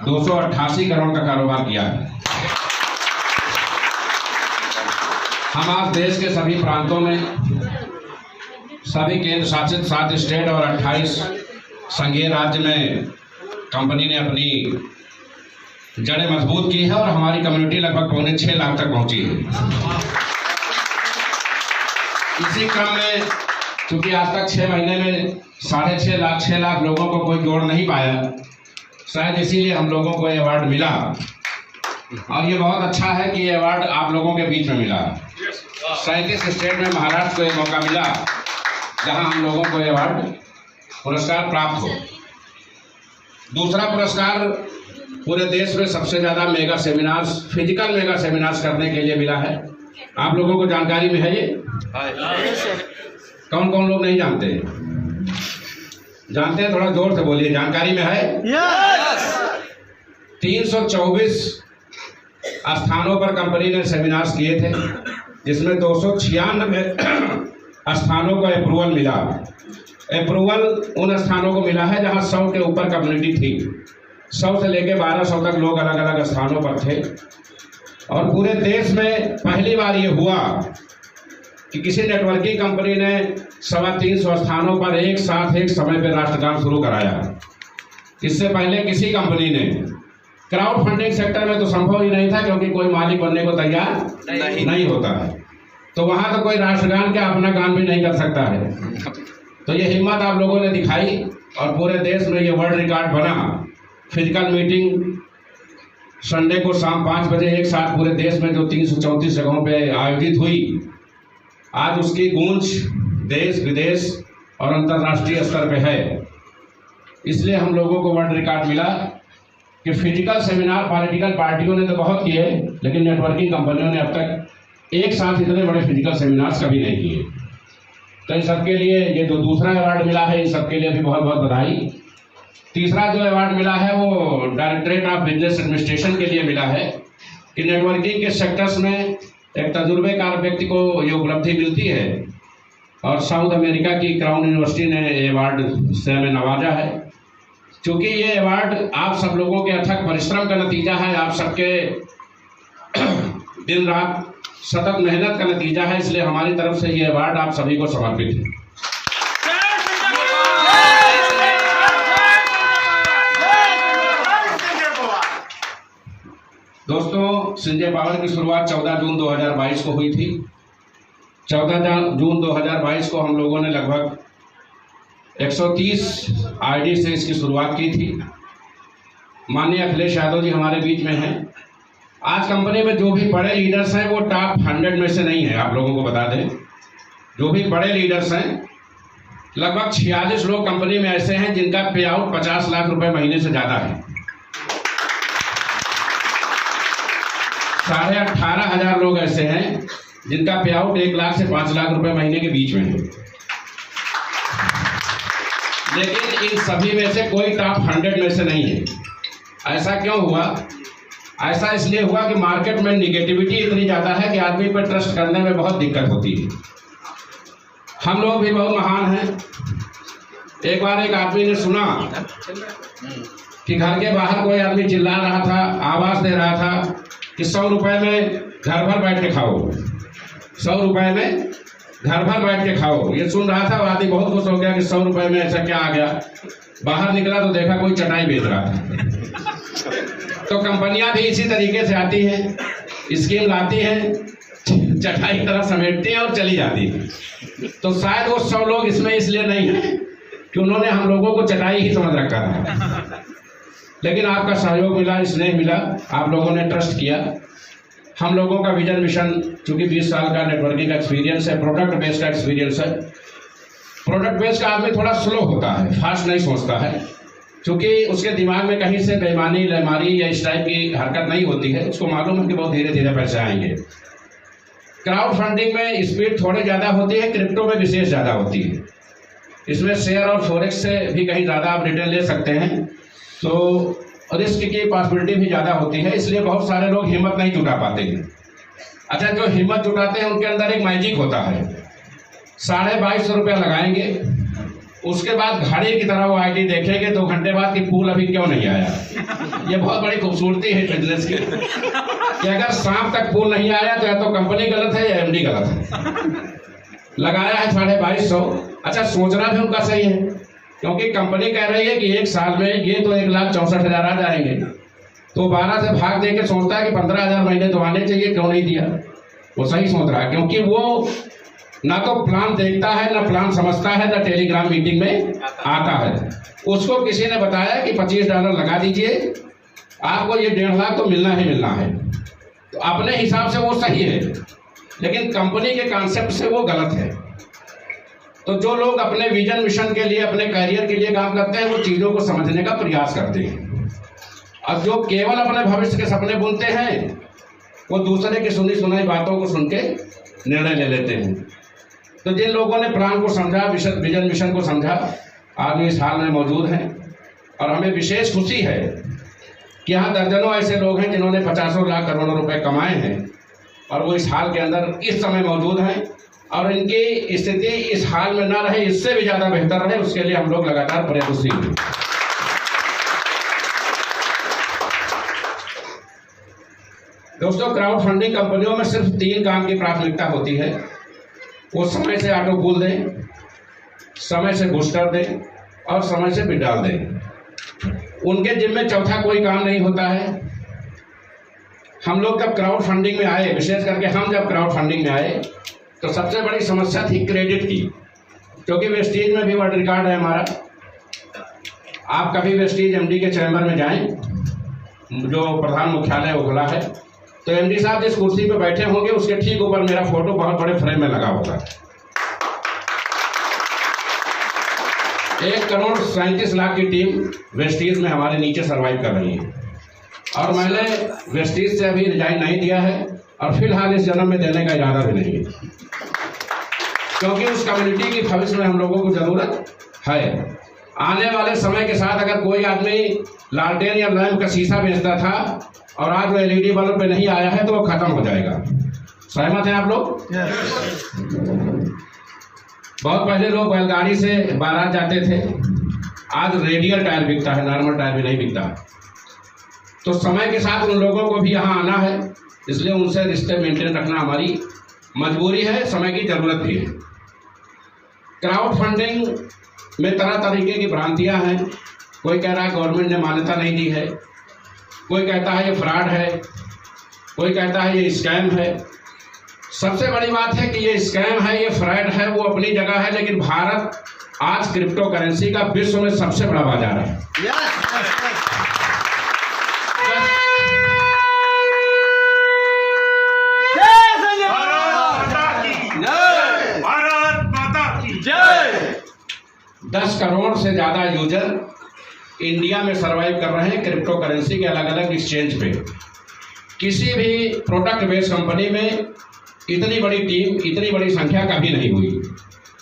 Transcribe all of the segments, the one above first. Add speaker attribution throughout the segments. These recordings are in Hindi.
Speaker 1: 288 करोड़ का कारोबार किया है। हम आज देश के सभी प्रांतों में, सभी केंद्र शासित 7 स्टेट और 28 संघीय राज्य में कंपनी ने अपनी जड़ें मजबूत की है और हमारी कम्युनिटी लगभग 6.25 लाख तक पहुंची है। इसी क्रम में क्योंकि आज तक 6 महीने में 6.5 लाख लोगों को कोई जोड़ नहीं पाया, शायद इसीलिए हम लोगों को ये अवार्ड मिला और ये बहुत अच्छा है कि ये अवार्ड आप लोगों के बीच में मिला। 37 स्टेट में महाराष्ट्र को ये मौका मिला जहां हम लोगों को ये अवार्ड पुरस्कार प्राप्त हो। दूसरा पुरस्कार पूरे देश में सबसे ज़्यादा mega seminars, physical mega seminars करने के लिए मिला है। आप लोगों को जानकारी में है ये? कौन कौन लोग नहीं जानते? जानते हैं? थोड़ा जोर से बोलिए, जानकारी में है? yes! 324 स्थानों पर कंपनी ने सेमिनार्स किए थे, जिसमें 296 स्थानों को अप्रूवल मिला। अप्रूवल उन स्थानों को मिला है जहां 100 के ऊपर कम्युनिटी थी। 100 से लेकर 1200 तक लोग अलग अलग स्थानों पर थे। और पूरे देश में पहली बार ये हुआ कि किसी नेटवर्किंग कंपनी ने 350 स्थानों पर एक साथ एक समय पर राष्ट्रगान शुरू कराया। इससे पहले किसी कंपनी ने, क्राउड फंडिंग सेक्टर में तो संभव ही नहीं था क्योंकि कोई मालिक बनने को तैयार नहीं होता है, तो वहां तो कोई राष्ट्रगान क्या अपना गान भी नहीं कर सकता है। तो ये हिम्मत आप लोगों ने दिखाई और पूरे देश में ये वर्ल्ड रिकॉर्ड बना। फिजिकल मीटिंग संडे को शाम 5 बजे एक साथ पूरे देश में जो 334 जगहों पे आयोजित हुई, आज उसकी गूंज देश विदेश और अंतर्राष्ट्रीय स्तर पे है। इसलिए हम लोगों को वर्ल्ड रिकॉर्ड मिला कि फिजिकल सेमिनार पॉलिटिकल पार्टियों ने तो बहुत किए, लेकिन नेटवर्किंग कंपनियों ने अब तक एक साथ इतने बड़े फिजिकल सेमिनार्स कभी नहीं किए। तो इन सबके लिए ये जो दूसरा अवार्ड मिला है, इन सबके लिए भी बहुत बहुत बधाई। तीसरा जो अवार्ड मिला है वो डायरेक्टरेट ऑफ बिजनेस एडमिनिस्ट्रेशन के लिए मिला है कि नेटवर्किंग के सेक्टर्स में एक तजुर्बेकार व्यक्ति को ये उपलब्धि मिलती है और साउथ अमेरिका की क्राउन यूनिवर्सिटी ने ये अवार्ड से हमें नवाजा है। क्योंकि ये अवार्ड आप सब लोगों के अथक परिश्रम का नतीजा है, आप सबके दिन रात सतत मेहनत का नतीजा है, इसलिए हमारी तरफ से ये अवार्ड आप सभी को समर्पित है। दोस्तों, संजय पावर की शुरुआत 14 जून 2022 को हुई थी। 14 जून 2022 को हम लोगों ने लगभग 130 आईडी से इसकी शुरुआत की थी। माननीय अखिलेश यादव जी हमारे बीच में हैं। आज कंपनी में जो भी बड़े लीडर्स हैं वो टॉप 100 में से नहीं है। आप लोगों को बता दें, जो भी बड़े लीडर्स हैं, लगभग 46 लोग कंपनी में ऐसे हैं जिनका पे आउट 50 लाख रुपए महीने से ज़्यादा है। 18,500 लोग ऐसे हैं जिनका पे आउट 1 लाख से 5 लाख रुपए महीने के बीच में है। लेकिन इन सभी में से कोई टॉप 100 में से नहीं है। ऐसा क्यों हुआ? ऐसा इसलिए हुआ कि मार्केट में निगेटिविटी इतनी ज़्यादा है कि आदमी पर ट्रस्ट करने में बहुत दिक्कत होती है। हम लोग भी बहुत महान हैं। एक बार एक आदमी ने सुना कि घर के बाहर कोई आदमी चिल्ला रहा था, आवाज़ दे रहा था कि 100 रुपए में घर भर बैठ के खाओ, 100 रुपए में घर भर बैठ के खाओ। ये सुन रहा था और आदमी बहुत खुश हो गया कि 100 रुपए में ऐसा क्या आ गया। बाहर निकला तो देखा कोई चटाई बेच रहा था। तो कंपनियां भी इसी तरीके से आती हैं, स्कीम लाती हैं, चटाई की तरह समेटती हैं और चली जाती है। तो शायद वो 100 लोग इसमें इसलिए नहीं है कि उन्होंने हम लोगों को चटाई ही समझ रखा था। लेकिन आपका सहयोग मिला, स्नेह मिला, आप लोगों ने ट्रस्ट किया। हम लोगों का विजन मिशन, चूंकि 20 साल का नेटवर्किंग का एक्सपीरियंस है, प्रोडक्ट बेस्ड का एक्सपीरियंस है। प्रोडक्ट बेस्ड का आदमी थोड़ा स्लो होता है, फास्ट नहीं सोचता है, क्योंकि उसके दिमाग में कहीं से बेईमानी, लेमारी या इस टाइप की हरकत नहीं होती है। उसको मालूम है कि बहुत धीरे धीरे पैसे आएंगे। क्राउड फंडिंग में स्पीड थोड़ी ज़्यादा होती है, क्रिप्टो में विशेष ज़्यादा होती है। इसमें शेयर और फॉरेक्स से भी कहीं ज़्यादा आप रिटर्न ले सकते हैं, तो रिस्क की पॉसिबिलिटी भी ज़्यादा होती है। इसलिए बहुत सारे लोग हिम्मत नहीं जुटा पाते हैं। अच्छा, जो हिम्मत जुटाते हैं उनके अंदर एक मैजिक होता है। 2250 रुपया लगाएंगे उसके बाद घड़ी की तरह वो आईडी देखेंगे 2 घंटे बाद कि पूल अभी क्यों नहीं आया। ये बहुत बड़ी खूबसूरती है बिजनेस की कि अगर शाम तक पूल नहीं आया तो या तो कंपनी गलत है या एमडी गलत है। लगाया है 2250। अच्छा, सोचना भी उनका सही है, क्योंकि कंपनी कह रही है कि 1 साल में ये तो 1,64,000 आ जाएंगे, तो 12 से भाग दे के सोचता है कि 15,000 महीने तो आने चाहिए, क्यों नहीं दिया। वो सही सोच रहा है, क्योंकि वो ना तो प्लान देखता है, ना प्लान समझता है, ना टेलीग्राम मीटिंग में आता है। उसको किसी ने बताया कि $25 लगा दीजिए, आपको ये 1.5 लाख तो मिलना ही मिलना है। तो अपने हिसाब से वो सही है, लेकिन कंपनी के कॉन्सेप्ट से वो गलत है। तो जो लोग अपने विजन मिशन के लिए, अपने करियर के लिए काम करते हैं, वो चीज़ों को समझने का प्रयास करते हैं। और जो केवल अपने भविष्य के सपने बुनते हैं, वो दूसरे की सुनी सुनाई बातों को सुन के निर्णय ले लेते हैं। तो जिन लोगों ने प्लान को समझा, विजन मिशन को समझा, आज इस हाल में मौजूद हैं। और हमें विशेष खुशी है कि यहाँ दर्जनों ऐसे लोग हैं जिन्होंने 50 लाख करोड़ों रुपए कमाए हैं और वो इस हाल के अंदर इस समय मौजूद हैं। और इनकी स्थिति इस हाल में ना रहे, इससे भी ज़्यादा बेहतर रहे, उसके लिए हम लोग लगातार प्रयत्नशील हैं। दोस्तों, क्राउड फंडिंग कंपनियों में सिर्फ 3 काम की प्राथमिकता होती है। वो समय से ऑटो पूल दें, समय से बूस्टर दें और समय से बिड डाल दें। उनके जिम्मे चौथा कोई काम नहीं होता है। हम लोग जब क्राउड फंडिंग में आए, विशेष करके हम जब क्राउड फंडिंग में आए, तो सबसे बड़ी समस्या थी क्रेडिट की, क्योंकि वेस्टीज में भी वर्ल्ड रिकॉर्ड है हमारा। आप कभी वेस्टीज एमडी के चैम्बर में जाएं, जो प्रधान मुख्यालय ओखला है, तो एमडी साहब जिस कुर्सी पे बैठे होंगे उसके ठीक ऊपर मेरा फोटो बहुत बड़े फ्रेम में लगा होगा। 1,37,00,000 की टीम वेस्टीज में हमारे नीचे सर्वाइव कर रही है। और मैंने वेस्टीज से अभी रिजाइन नहीं दिया है और फिलहाल इस जन्म में देने का इरादा भी नहीं है, क्योंकि उस कम्युनिटी की भविष्य में हम लोगों को जरूरत है। आने वाले समय के साथ अगर कोई आदमी लालटेन या लैंप का शीशा बेचता था और आज वो एलईडी बल्ब पे नहीं आया है, तो वो खत्म हो जाएगा। सहमत हैं आप लोग? बहुत पहले लोग बैलगाड़ी से बारात जाते थे, आज रेडियल टायर बिकता है, नॉर्मल टायर भी नहीं बिकता। तो समय के साथ उन लोगों को भी यहाँ आना है, इसलिए उनसे रिश्ते मेंटेन रखना हमारी मजबूरी है, समय की जरूरत भी है। क्राउड फंडिंग में तरह तरीके की भ्रांतियां हैं। कोई कह रहा है गवर्नमेंट ने मान्यता नहीं दी है, कोई कहता है ये फ्रॉड है, कोई कहता है ये स्कैम है। सबसे बड़ी बात है कि ये स्कैम है, ये फ्रॉड है, वो अपनी जगह है, लेकिन भारत आज क्रिप्टो करेंसी का विश्व में सबसे बड़ा बाजार है।
Speaker 2: जय।
Speaker 1: 10 करोड़ से ज़्यादा यूजर इंडिया में सर्वाइव कर रहे हैं क्रिप्टो करेंसी के अलग अलग एक्सचेंज पे। किसी भी प्रोडक्ट बेस्ड कंपनी में इतनी बड़ी टीम, इतनी बड़ी संख्या कभी नहीं हुई।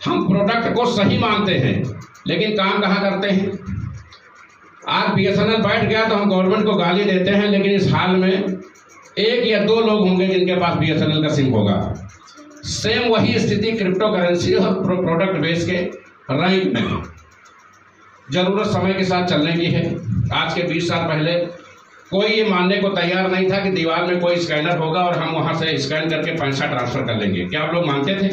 Speaker 1: हम प्रोडक्ट को सही मानते हैं, लेकिन काम कहाँ करते हैं। आज BSNL बैठ गया तो हम गवर्नमेंट को गाली देते हैं, लेकिन इस हाल में 1 या 2 लोग होंगे जिनके पास BSNL का सिम होगा। सेम वही स्थिति क्रिप्टो करेंसी और प्रोडक्ट बेस के रैंक में है। जरूरत समय के साथ चलने की है। आज के 20 साल पहले कोई ये मानने को तैयार नहीं था कि दीवार में कोई स्कैनर होगा और हम वहां से स्कैन करके पैसा ट्रांसफर कर लेंगे। क्या आप लोग मानते थे?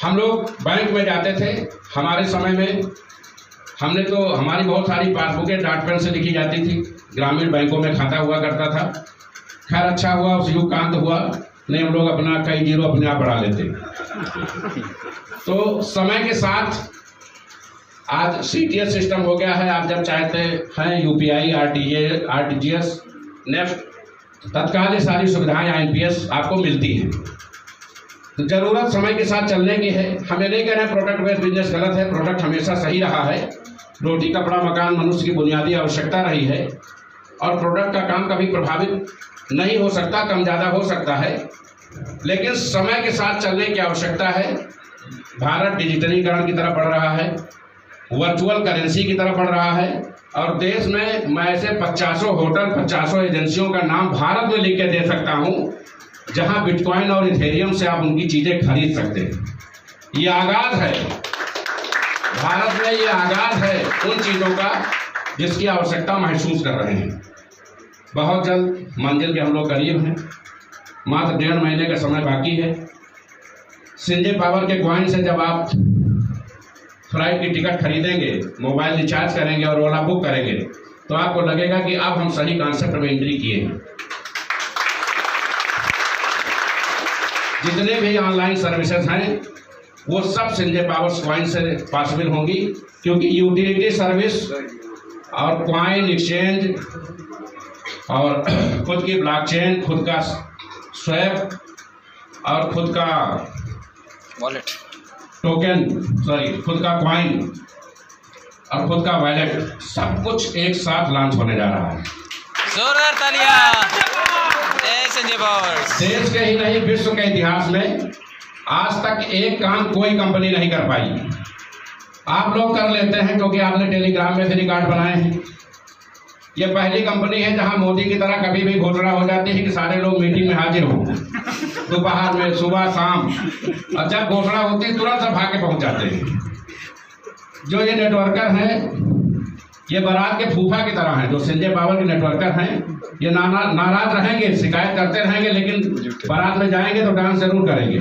Speaker 1: हम लोग बैंक में जाते थे। हमारे समय में हमने तो हमारी बहुत सारी पासबुकें डॉट पेन से लिखी जाती थी। ग्रामीण बैंकों में खाता हुआ करता था। खैर अच्छा हुआ उस युग का अंत हुआ, नहीं हम लोग अपना कई जीरो अपने आप बढ़ा लेते। तो समय के साथ आज CTS सिस्टम हो गया है। आप जब चाहते हैं UPI, RTGS, नेफ्ट, तत्काल ये सारी सुविधाएं INPS आपको मिलती हैं। तो जरूरत समय के साथ चलने की है। हमें नहीं कह रहे प्रोडक्ट बेस्ड बिजनेस गलत है, प्रोडक्ट हमेशा सही रहा है। रोटी कपड़ा मकान मनुष्य की बुनियादी आवश्यकता रही है और प्रोडक्ट का काम कभी प्रभावित नहीं हो सकता, कम ज़्यादा हो सकता है, लेकिन समय के साथ चलने की आवश्यकता है। भारत डिजिटलीकरण की तरफ बढ़ रहा है, वर्चुअल करेंसी की तरफ बढ़ रहा है और देश में मैं ऐसे 50 होटल, 50 एजेंसियों का नाम भारत में लिख के दे सकता हूं जहां बिटकॉइन और इथेरियम से आप उनकी चीजें खरीद सकते हैं। ये आगाज है। भारत में ये आगाज है उन चीज़ों का जिसकी आवश्यकता महसूस कर रहे हैं। बहुत जल्द मंजिल के हम लोग करीब हैं, मात्र 1.5 महीने का समय बाकी है। सिंजे पावर के कॉइन से जब आप फ्लाइट की टिकट खरीदेंगे, मोबाइल रिचार्ज करेंगे और ओला बुक करेंगे, तो आपको लगेगा कि अब हम सही कॉन्सेप्ट में एंट्री किए हैं। जितने भी ऑनलाइन सर्विसेज हैं वो सब सिंजे पावर कॉइन से पॉसिबल होंगी, क्योंकि यूटिलिटी सर्विस और कॉइन एक्सचेंज और खुद की ब्लॉकचेन, खुद का स्वैप और खुद का
Speaker 3: वॉलेट
Speaker 1: टोकन, खुद का कॉइन और खुद का वॉलेट, सब कुछ एक साथ लॉन्च होने जा रहा है।
Speaker 3: जोरदार तालियां जय संजय पावर।
Speaker 1: देश के ही नहीं विश्व के इतिहास में आज तक एक काम कोई कंपनी नहीं कर पाई। आप लोग कर लेते हैं क्योंकि आपने टेलीग्राम में से रिकॉर्ड बनाए हैं। ये पहली कंपनी है जहां मोदी की तरह कभी भी घोषणा हो जाती है कि सारे लोग मीटिंग में हाजिर हों, दोपहर में, सुबह, शाम, और जब घोषणा होती है तुरंत सब भाग के पहुंच जाते हैं। जो ये नेटवर्कर हैं ये बारात के फूफा की तरह हैं। जो सिंजे पावर के नेटवर्कर हैं ये नाराज रहेंगे, शिकायत करते रहेंगे, लेकिन बारात में जाएंगे तो डांस जरूर करेंगे।